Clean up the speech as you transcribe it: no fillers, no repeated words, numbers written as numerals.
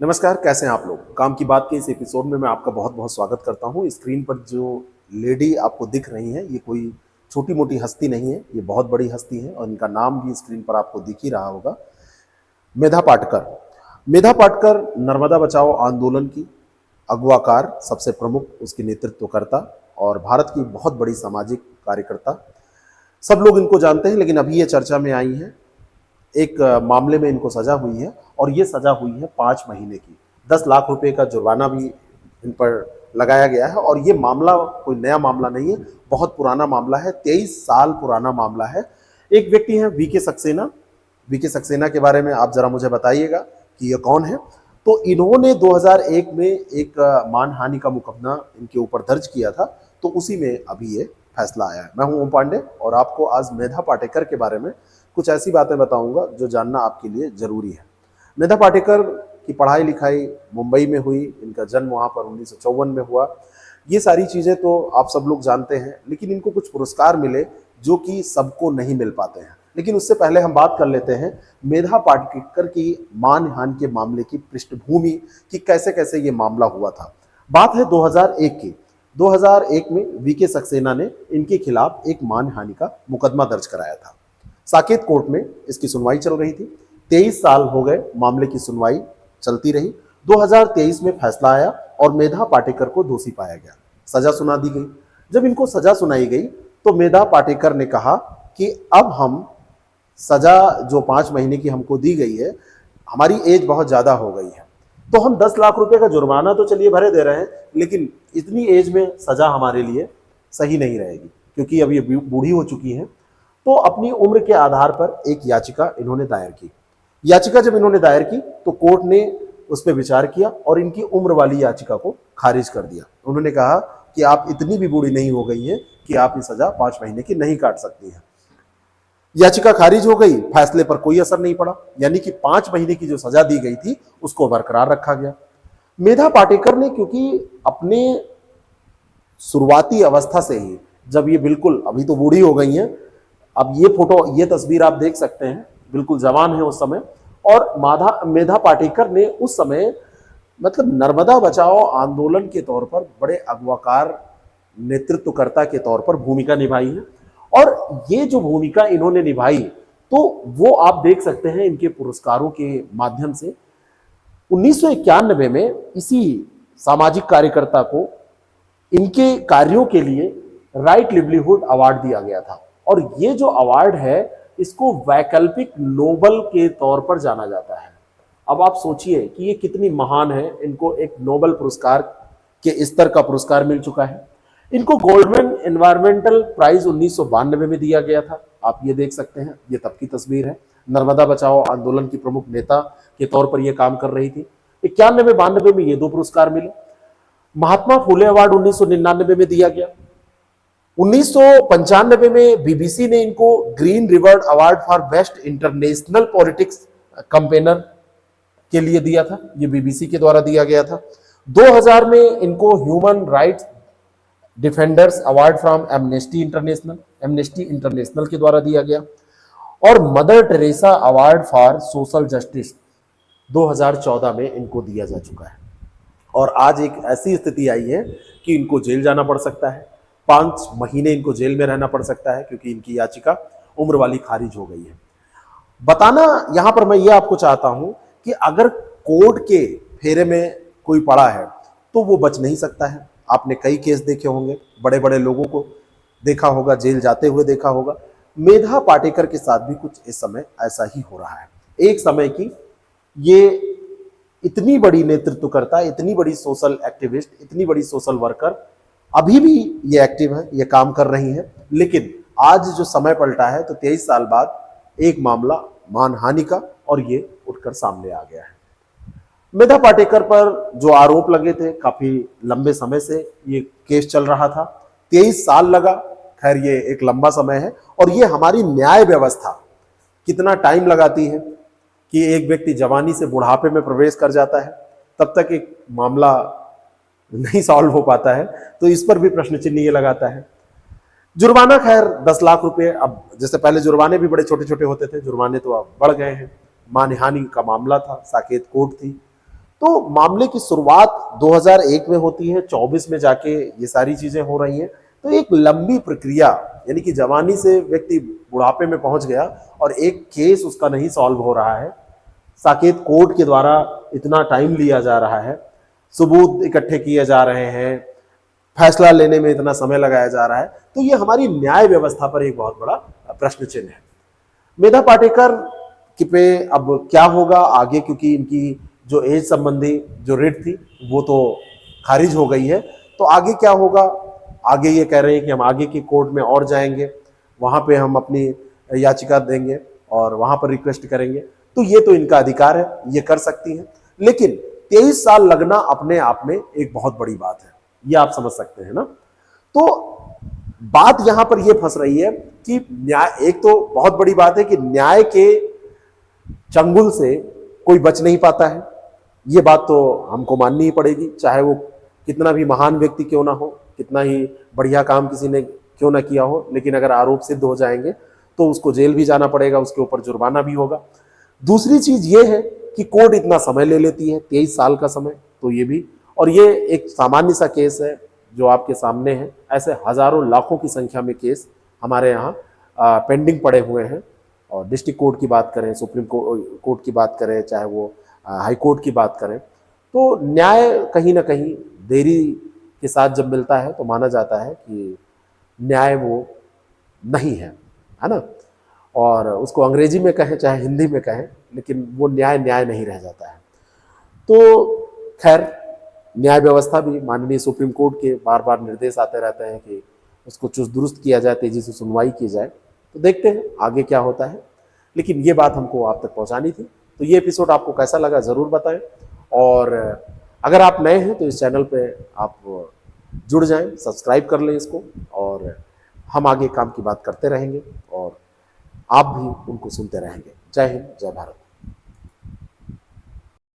नमस्कार, कैसे हैं आप लोग। काम की बात के इस एपिसोड में मैं आपका बहुत बहुत स्वागत करता हूं। स्क्रीन पर जो लेडी आपको दिख रही हैं, ये कोई छोटी मोटी हस्ती नहीं है, ये बहुत बड़ी हस्ती है और इनका नाम भी स्क्रीन पर आपको दिख ही रहा होगा। मेधा पाटकर। मेधा पाटकर नर्मदा बचाओ आंदोलन की अगवाकार, सबसे प्रमुख उसकी नेतृत्वकर्ता और भारत की बहुत बड़ी सामाजिक कार्यकर्ता। सब लोग इनको जानते हैं, लेकिन अभी ये चर्चा में आई हैं। एक मामले में इनको सजा हुई है और ये सजा हुई है 5 महीने की। 10 लाख रुपए का जुर्माना भी इन पर लगाया गया है और ये मामला कोई नया मामला नहीं है, बहुत पुराना मामला है, 23 साल पुराना मामला है। एक व्यक्ति है वीके सक्सेना। वीके सक्सेना के बारे में आप जरा मुझे बताइएगा कि ये कौन है। तो इन्होंने 2001 में एक मानहानि का मुकदमा इनके ऊपर दर्ज किया था, तो उसी में अभी ये फैसला आया है। मैं हूं ओम पांडे और आपको आज मेधा पाटेकर के बारे में कुछ ऐसी बातें बताऊंगा जो जानना आपके लिए जरूरी है। मेधा पाटेकर की पढ़ाई लिखाई मुंबई में हुई, इनका जन्म वहाँ पर 1954 में हुआ। ये सारी चीज़ें तो आप सब लोग जानते हैं, लेकिन इनको कुछ पुरस्कार मिले जो कि सबको नहीं मिल पाते हैं। लेकिन उससे पहले हम बात कर लेते हैं मेधा पाटेकर की मानहानि के मामले की पृष्ठभूमि कि कैसे कैसे ये मामला हुआ था। बात है 2001 की। 2001 में वीके सक्सेना ने इनके खिलाफ एक मानहानि का मुकदमा दर्ज कराया था। साकेत कोर्ट में इसकी सुनवाई चल रही थी। 23 साल हो गए मामले की सुनवाई चलती रही। 2023 में फैसला आया और मेधा पाटेकर को दोषी पाया गया, सजा सुना दी गई। जब इनको सजा सुनाई गई तो मेधा पाटेकर ने कहा कि अब हम सजा जो 5 महीने की हमको दी गई है, हमारी एज बहुत ज्यादा हो गई है, तो हम 10 लाख रुपए का जुर्माना तो चलिए भरे दे रहे हैं, लेकिन इतनी एज में सजा हमारे लिए सही नहीं रहेगी, क्योंकि अब ये बूढ़ी हो चुकी हैं। तो अपनी उम्र के आधार पर एक याचिका इन्होंने दायर की। याचिका जब इन्होंने दायर की तो कोर्ट ने उस पर विचार किया और इनकी उम्र वाली याचिका को खारिज कर दिया। उन्होंने कहा कि आप इतनी भी बूढ़ी नहीं हो गई हैं कि आप ये सजा 5 महीने की नहीं काट सकती हैं। याचिका खारिज हो गई, फैसले पर कोई असर नहीं पड़ा, यानी कि 5 महीने की जो सजा दी गई थी उसको बरकरार रखा गया। मेधा पाटेकर ने, क्योंकि अपने शुरुआती अवस्था से ही, जब ये बिल्कुल अभी तो बूढ़ी हो गई हैं, अब ये फोटो, ये तस्वीर आप देख सकते हैं, बिल्कुल जवान है उस समय, और मेधा पाटेकर ने उस समय मतलब नर्मदा बचाओ आंदोलन के तौर पर बड़े अगवाकार नेतृत्वकर्ता के तौर पर भूमिका निभाई है। और ये जो भूमिका इन्होंने निभाई, तो वो आप देख सकते हैं इनके पुरस्कारों के माध्यम से। 1991 में इसी सामाजिक कार्यकर्ता को इनके कार्यों के लिए राइट लिवलीहुड अवार्ड दिया गया था। और ये जो अवार्ड है, इसको वैकल्पिक नोबल के तौर पर जाना जाता है। अब आप सोचिए कि ये कितनी महान है, इनको एक नोबल पुरस्कार के स्तर का पुरस्कार मिल चुका है। इनको गोल्डमैन एनवायरमेंटल प्राइज 1992 में दिया गया था। आप ये देख सकते हैं, ये तब की तस्वीर है। नर्मदा बचाओ आंदोलन की प्रमुख नेता के तौर पर यह काम कर रही थी। 91-92 में ये 2 पुरस्कार मिले। महात्मा फुले अवार्ड 1999 में दिया गया। 1995 में बीबीसी ने इनको green revered award for best international politics campaigner के लिए दिया था। ये बीबीसी के द्वारा दिया गया था। 2000 में इनको human rights defenders award from amnesty international के द्वारा दिया गया। और mother Teresa award for social justice 2014 में इनको दिया जा चुका है। और आज एक ऐसी स्थिति आई है कि इनको जेल जाना पड़ सकता है। 5 महीने इनको जेल में रहना पड़ सकता है, क्योंकि इनकी याचिका उम्र वाली खारिज हो गई है। बताना यहां पर मैं ये आपको चाहता हूं कि अगर कोर्ट के फेरे में कोई पड़ा है तो वो बच नहीं सकता है। आपने कई केस देखे होंगे, बड़े बड़े लोगों को देखा होगा, जेल जाते हुए देखा होगा। मेधा पाटेकर के साथ भी कुछ इस समय ऐसा ही हो रहा है। एक समय की ये इतनी बड़ी नेतृत्वकर्ता, इतनी बड़ी सोशल एक्टिविस्ट, इतनी बड़ी सोशल वर्कर, अभी भी ये एक्टिव है, ये काम कर रही है। लेकिन आज जो समय पलटा है, तो 23 साल बाद एक मामला मानहानि का, और ये उठकर सामने आ गया है। मेधा पाटेकर पर जो आरोप लगे थे, काफी लंबे समय से ये केस चल रहा था। 23 साल लगा। खैर, ये एक लंबा समय है, और ये हमारी न्याय व्यवस्था कितना टाइम लगाती है कि एक व्यक्ति जवानी से बुढ़ापे में प्रवेश कर जाता है, तब तक एक मामला नहीं सॉल्व हो पाता है। तो इस पर भी प्रश्न चिन्ह ये लगाता है। जुर्माना, खैर 10 लाख रुपए। अब जैसे पहले जुर्माने भी बड़े छोटे छोटे होते थे, जुर्माने तो अब बढ़ गए हैं। मानहानि का मामला था, साकेत कोर्ट थी। तो मामले की शुरुआत 2001 में होती है, 24 में जाके ये सारी चीजें हो रही हैं। तो एक लंबी प्रक्रिया, यानी कि जवानी से व्यक्ति बुढ़ापे में पहुंच गया और एक केस उसका नहीं सॉल्व हो रहा है, साकेत कोर्ट के द्वारा इतना टाइम लिया जा रहा है, सबूत इकट्ठे किए जा रहे हैं, फैसला लेने में इतना समय लगाया जा रहा है, तो ये हमारी न्याय व्यवस्था पर एक बहुत बड़ा प्रश्न चिन्ह है। मेधा पाटेकर कि पे अब क्या होगा आगे, क्योंकि इनकी जो एज संबंधी जो रिट थी वो तो खारिज हो गई है, तो आगे क्या होगा? आगे ये कह रहे हैं कि हम आगे की कोर्ट में और जाएंगे, वहां पे हम अपनी याचिका देंगे और वहां पर रिक्वेस्ट करेंगे। तो ये तो इनका अधिकार है, ये कर सकती हैं, लेकिन 23 साल लगना अपने आप में एक बहुत बड़ी बात है, ये आप समझ सकते हैं ना। तो बात यहां पर यह फंस रही है कि न्याय, एक तो बहुत बड़ी बात है कि न्याय के चंगुल से कोई बच नहीं पाता है, ये बात तो हमको माननी ही पड़ेगी, चाहे वो कितना भी महान व्यक्ति क्यों ना हो, कितना ही बढ़िया काम किसी ने क्यों ना किया हो, लेकिन अगर आरोप सिद्ध हो जाएंगे तो उसको जेल भी जाना पड़ेगा, उसके ऊपर जुर्माना भी होगा। दूसरी चीज ये है कि कोर्ट इतना समय ले लेती है, 23 साल का समय, तो ये भी, और ये एक सामान्य सा केस है जो आपके सामने है। ऐसे हजारों लाखों की संख्या में केस हमारे यहाँ पेंडिंग पड़े हुए हैं, और डिस्ट्रिक्ट कोर्ट की बात करें, सुप्रीम कोर्ट की बात करें, चाहे वो हाई कोर्ट की बात करें, तो न्याय कहीं ना कहीं देरी के साथ जब मिलता है तो माना जाता है कि न्याय वो नहीं है ना। और उसको अंग्रेजी में कहें चाहे हिंदी में कहें, लेकिन वो न्याय न्याय नहीं रह जाता है। तो खैर, न्याय व्यवस्था भी, माननीय सुप्रीम कोर्ट के बार बार निर्देश आते रहते हैं कि उसको चुस्त दुरुस्त किया जाए, तेजी से सुनवाई की जाए। तो देखते हैं आगे क्या होता है, लेकिन ये बात हमको आप तक पहुंचानी थी। तो ये एपिसोड आपको कैसा लगा ज़रूर बताएं, और अगर आप नए हैं तो इस चैनल पे आप जुड़ जाएं, सब्सक्राइब कर लें इसको, और हम आगे काम की बात करते रहेंगे और आप भी उनको सुनते रहेंगे। जय हिंद, जय भारत।